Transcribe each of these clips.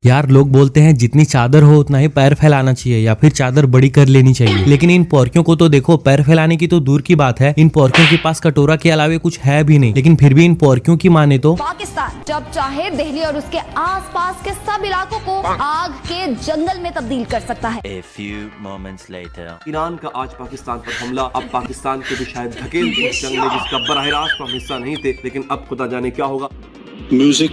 यार लोग बोलते हैं जितनी चादर हो उतना ही पैर फैलाना चाहिए या फिर चादर बड़ी कर लेनी चाहिए, लेकिन इन पॉर्कियों को तो देखो, पैर फैलाने की तो दूर की बात है, इन पॉर्कियों के पास कटोरा के अलावे कुछ है भी नहीं। लेकिन फिर भी इन पॉर्कियों की माने तो पाकिस्तान जब चाहे दिल्ली और उसके आसपास के सब इलाकों को आग के जंगल में तब्दील कर सकता है। A few moments later. Iran का आज पाकिस्तान पर हमला, अब पाकिस्तान को भी शायद धकेल दी इस जंग में जिसका बराह रास्त हम हिस्सा नहीं थे, लेकिन अब खुदा जाने क्या होगा। म्यूजिक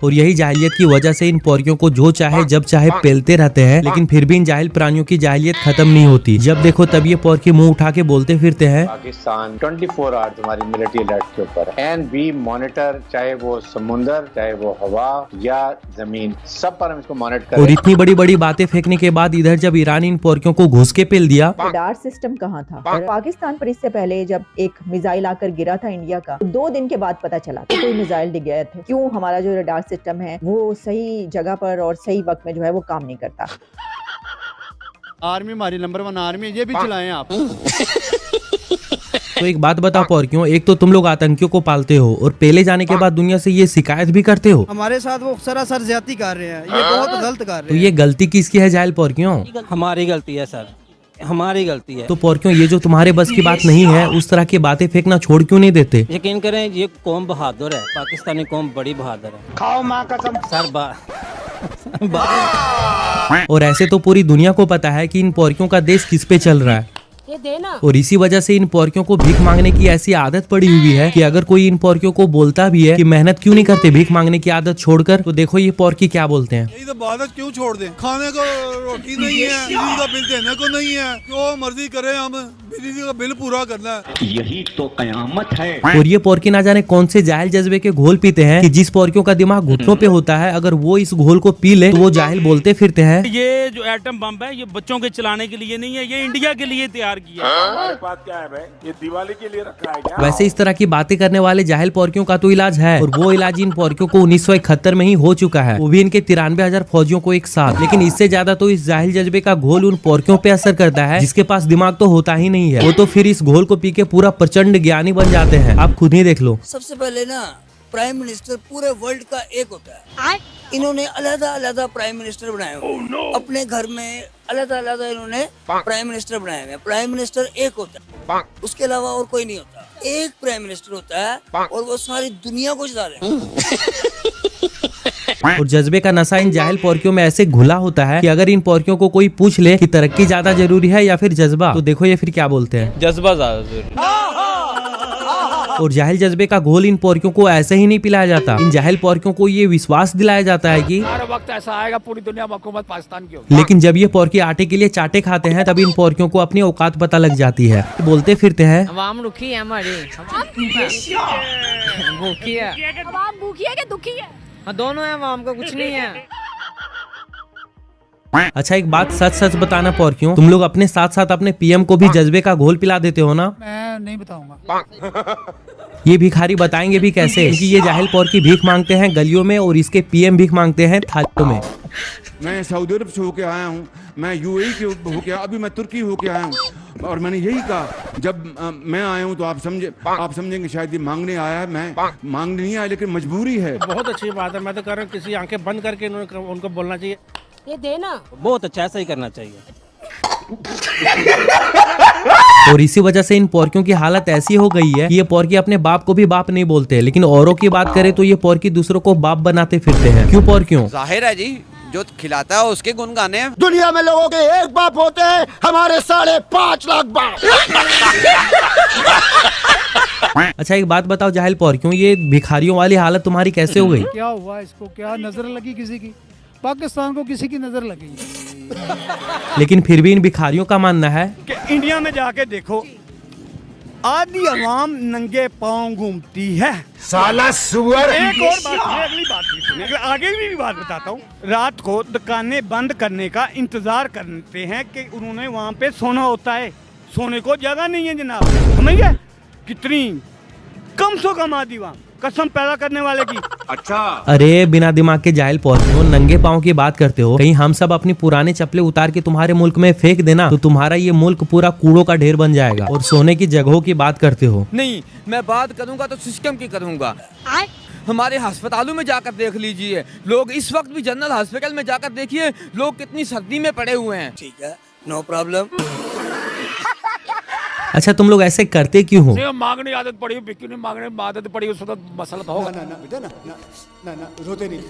और यही जाहिलियत की वजह से इन पॉर्कियों को जो चाहे जब चाहे पेलते रहते हैं, लेकिन फिर भी इन जाहिल प्राणियों की जाहिलियत खत्म नहीं होती। जब देखो तब ये पॉर्की मुंह उठा के बोलते फिरते हैं पाकिस्तान 24 आवर्स हमारी मिलिट्री अलर्ट के ऊपर है एंड वी मॉनिटर, चाहे वो समुंदर, चाहे वो हवा या जमीन, सब पर हम इसको मॉनिटर करें। और इतनी बड़ी बड़ी बातें फेंकने के बाद इधर जब ईरान इन पॉर्कियों को घुस के पेल दिया, रडार सिस्टम कहाँ था? पाकिस्तान पर इससे पहले जब एक मिसाइल आकर गिरा था इंडिया का, 2 दिन के बाद पता चला कि कोई मिसाइल डिग गया था। क्यों हमारा जो रडार सिस्टम है वो सही जगह पर और सही वक्त में जो है वो काम नहीं करता। आर्मी हमारी नंबर 1 आर्मी, ये भी चलाएं आप। तो एक बात बताओ पॉर्कियों, एक तो तुम लोग आतंकियों को पालते हो और पेले जाने के बाद दुनिया से ये शिकायत भी करते हो। हमारे साथ वो सरासर ज्यादती कर रहे हैं, ये बहुत गलत कर रहे हैं। तो ये गलती किसकी है जाहिल पॉर्कियों? हमारी गलती है सर, हमारी गलती है। तो पॉर्कियों ये जो तुम्हारे बस की बात नहीं है, उस तरह की बातें फेंकना छोड़ क्यों नहीं देते? यकीन करें ये कौम बहादुर है, पाकिस्तानी कौम बड़ी बहादुर है। खाओ माँ कसम सर और ऐसे तो पूरी दुनिया को पता है कि इन पॉर्कियों का देश किस पे चल रहा है। ये देना। और इसी वजह से इन पॉर्कियों को भीख मांगने की ऐसी आदत पड़ी हुई है कि अगर कोई इन पॉर्कियों को बोलता भी है कि मेहनत क्यों नहीं करते भीख मांगने की आदत छोड़कर, तो देखो ये पॉर्की क्या बोलते हैं। यही तो आदत क्यों छोड़ दें? खाने को रोटी नहीं है, बिजली का बिल देने को नहीं है, जो मर्जी करें हम बिजली का बिल पूरा करना है। यही तो कयामत है। और ये पॉर्की ना जाने कौन से जाहिल जज्बे के घोल पीते हैं कि जिस पॉर्कियों का दिमाग घुटनों पे होता है, अगर वो इस घोल को पी ले तो वो जाहिल बोलते फिरते हैं ये जो एटम बम है ये बच्चों के चलाने के लिए नहीं है, ये इंडिया के लिए तैयार किया है। बात क्या है भाई, ये दिवाली के लिए रखा है क्या? वैसे इस तरह की बातें करने वाले जाहिल पॉर्कियों का तो इलाज है, और वो इलाज इन पॉर्कियों को 1971 में ही हो चुका है, वो भी इनके 93,000 फौजियों को एक साथ। लेकिन इससे ज्यादा तो इस जाहिल जज्बे का घोल उन पॉर्कियों पे असर करता है जिसके पास दिमाग तो होता ही नहीं है। वो तो फिर इस घोल को पी के पूरा प्रचंड ज्ञानी बन जाते हैं। आप खुद ही देख लो। सबसे पहले ना प्राइम मिनिस्टर पूरे वर्ल्ड का एक होता है। इन्होंने अलग-अलग प्राइम मिनिस्टर बनाए हुए अपने घर में, अलग-अलग इन्होंने प्राइम मिनिस्टर बनाए हुए। प्राइम मिनिस्टर एक होता है, उसके अलावा और कोई नहीं होता। एक प्राइम मिनिस्टर होता है और वो सारी दुनिया को चला रहे हैं। और जज्बे का नशा इन जाहिल पॉर्कियों में ऐसे घुला होता है कि अगर इन पॉर्कियों को कोई पूछ ले कि तरक्की ज्यादा जरूरी है या फिर जज्बा, तो देखो ये फिर क्या बोलते हैं, जज्बा ज्यादा जरूरी। और जाहिल जज्बे का घोल इन पॉर्कियों को ऐसे ही नहीं पिलाया जाता। इन जाहिल पॉर्कियों को ये विश्वास दिलाया जाता है कि हर वक्त ऐसा आएगा पूरी दुनिया में हुकूमत पाकिस्तान की होगी। लेकिन जब ये पॉर्की आटे के लिए चाटे खाते हैं तब इन पॉर्कियों को अपनी औकात पता लग जाती है। बोलते फिरते हैं अवाम रुखी है हमारी, भूखी है। अवाम भूखी है कि दुखी है? दोनों है, अवाम को कुछ नहीं है। अच्छा एक बात सच सच बताना पॉर्कियों, तुम लोग अपने साथ साथ अपने पीएम को भी जज्बे का घोल पिला देते हो ना? मैं नहीं बताऊंगा। ये भिखारी बताएंगे भी कैसे, क्योंकि ये जाहिल पॉर्की भीख मांगते हैं गलियों में और इसके पीएम भीख मांगते हैं थालियों में। मैं सऊदी अरब से होके आया हूँ, मैं यूएई के होके, अभी मैं तुर्की होके आया हूँ, और मैंने यही कहा जब मैं आया हूँ तो आप समझेंगे शायद ये मांगने आया है। मैं मांगने नहीं आया, लेकिन मजबूरी है। बहुत अच्छी बात है, मैं तो कह रहा हूँ किसी आंखें बंद करके उनको बोलना चाहिए। ये देना। बहुत अच्छा, ऐसा ही करना चाहिए। और इसी वजह से इन पॉर्कियों की हालत ऐसी हो गई है कि ये पॉर्की अपने बाप को भी बाप नहीं बोलते, लेकिन औरों की बात करें तो ये पॉर्की दूसरों को बाप बनाते फिरते हैं। क्यों पॉर्कियों? जाहिर है जी, जो खिलाता है उसके गुण गाने। दुनिया में लोगों के एक बाप होते हैं, हमारे 5.5 लाख बाप। अच्छा एक बात बताओ जाहिल पॉर्कियों, ये भिखारियों वाली हालत तुम्हारी कैसे हो गई? क्या हुआ इसको? क्या नजर लगी किसी की? पाकिस्तान को किसी की नजर लगी। लेकिन फिर भी इन भिखारियों का मानना है कि इंडिया में जाके देखो, आधी अवाम नंगे पांव घूमती है। साला सुअर। एक और बात है, अगली बात भी सुनिए, अगली भी बात बताता हूँ। रात को दुकानें बंद करने का इंतजार करते हैं कि उन्होंने वहाँ पे सोना होता है, सोने को जगह नहीं है जनाब। समझिए कितनी कम से कम आदि वहाँ कसम पैदा करने वाले की। अच्छा अरे बिना दिमाग के जाहिल पहुंचो, नंगे पाँव की बात करते हो। कहीं हम सब अपनी पुराने चप्पलें उतार के तुम्हारे मुल्क में फेंक देना तो तुम्हारा ये मुल्क पूरा कूड़ों का ढेर बन जाएगा। और सोने की जगहों की बात करते हो। नहीं, मैं बात करूंगा तो सिस्टम की करूंगा। हमारे अस्पतालों में जाकर देख लीजिए, लोग इस वक्त भी जनरल हॉस्पिटल में जाकर देखिए, लोग कितनी सर्दी में पड़े हुए हैं। ठीक है, नो प्रॉब्लम। अच्छा तुम लोग ऐसे करते क्यों हो? मांगने आदत पड़ी, बिक्की ने मांगने आदत पड़ी, उस वक्त मसला तो होगा। ना बेटा ना रोते नहीं।